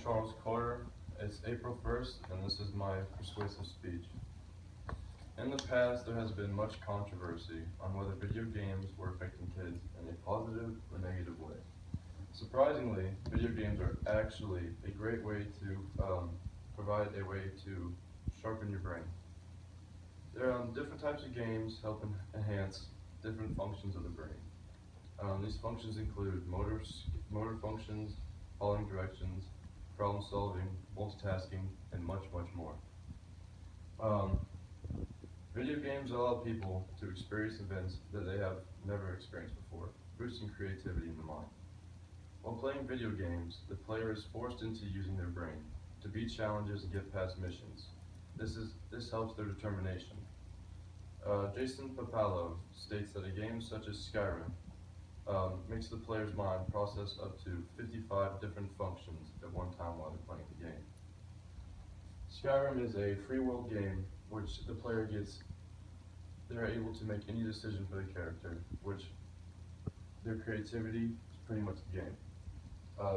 Charles Carter. It's April 1st, and this is my persuasive speech. In the past, there has been much controversy on whether video games were affecting kids in a positive or negative way. Surprisingly, video games are actually a great way to provide a way to sharpen your brain. There are different types of games help enhance different functions of the brain. These functions include motor functions, following directions, problem solving, multitasking, and much, much more. Video games allow people to experience events that they have never experienced before, boosting creativity in the mind. While playing video games, the player is forced into using their brain to beat challenges and get past missions. This helps their determination. Jason Papalo states that a game such as Skyrim makes the player's mind process up to 55 different functions at one time while they're playing the game. Skyrim is a free world game which the player they're able to make any decision for the character, which their creativity is pretty much the game.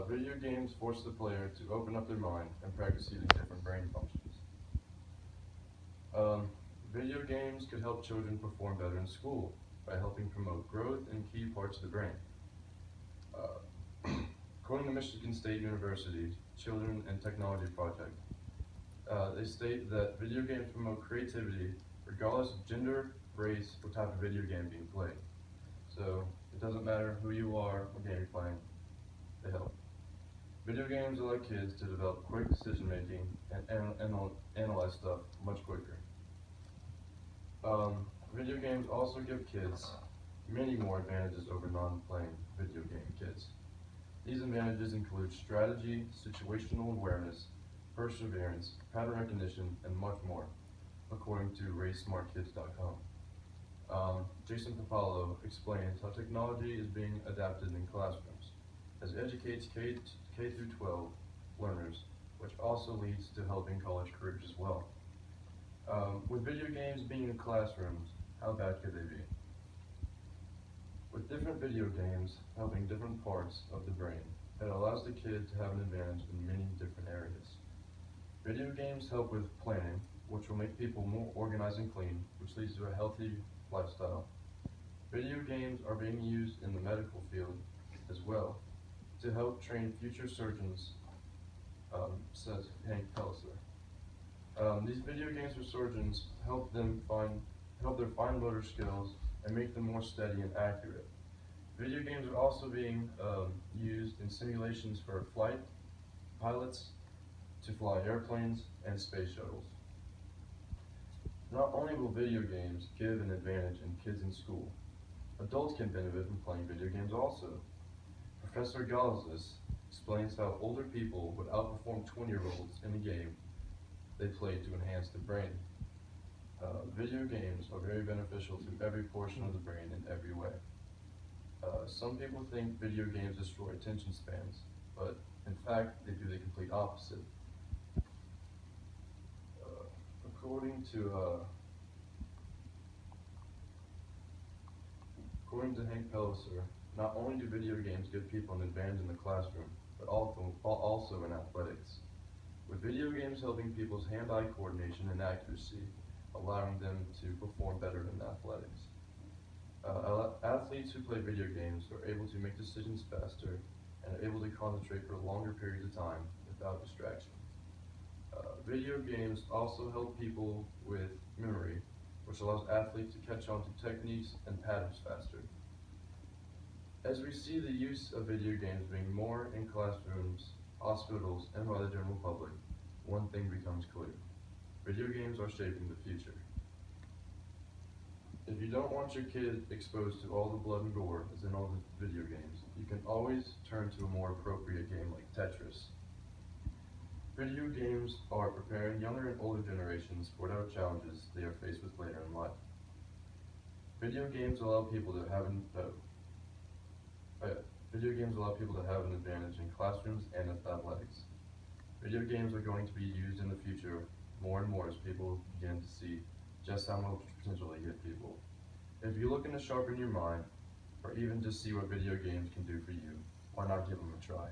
Video games force the player to open up their mind and practice using different brain functions. Video games could help children perform better in school by helping promote growth in key parts of the brain. According to Michigan State University Children and Technology Project, they state that video games promote creativity regardless of gender, race, or type of video game being played. So it doesn't matter who you are, what game you're playing, they help. Video games allow kids to develop quick decision making and analyze stuff much quicker. Video games also give kids many more advantages over non-playing video game kids. These advantages include strategy, situational awareness, perseverance, pattern recognition, and much more, according to RaceSmartKids.com. Jason Papalo explains how technology is being adapted in classrooms as it educates K through 12 learners, which also leads to helping college careers as well. With video games being in classrooms, how bad could they be? With different video games helping different parts of the brain, it allows the kid to have an advantage in many different areas. Video games help with planning, which will make people more organized and clean, which leads to a healthy lifestyle. Video games are being used in the medical field as well to help train future surgeons, says Hank Pelser. These video games for surgeons help their fine motor skills and make them more steady and accurate. Video games are also being used in simulations for flight pilots to fly airplanes and space shuttles. Not only will video games give an advantage in kids in school, adults can benefit from playing video games also. Professor Galazis explains how older people would outperform 20-year-olds in a game they play to enhance their brain. Video games are very beneficial to every portion of the brain in every way. Some people think video games destroy attention spans, but in fact, they do the complete opposite. According to Hank Pelser, not only do video games give people an advantage in the classroom, but also in athletics. With video games helping people's hand-eye coordination and accuracy, allowing them to perform better in athletics. Athletes who play video games are able to make decisions faster and are able to concentrate for longer periods of time without distraction. Video games also help people with memory, which allows athletes to catch on to techniques and patterns faster. As we see the use of video games being more in classrooms, hospitals, and by the general public, one thing becomes clear. Video games are shaping the future. If you don't want your kid exposed to all the blood and gore that's in all the video games, you can always turn to a more appropriate game like Tetris. Video games are preparing younger and older generations for whatever challenges they are faced with later in life. Video games allow people to have an advantage in classrooms and athletics. Video games are going to be used in the future more and more as people begin to see just how much potential they give people. If you're looking to sharpen your mind, or even just see what video games can do for you, why not give them a try?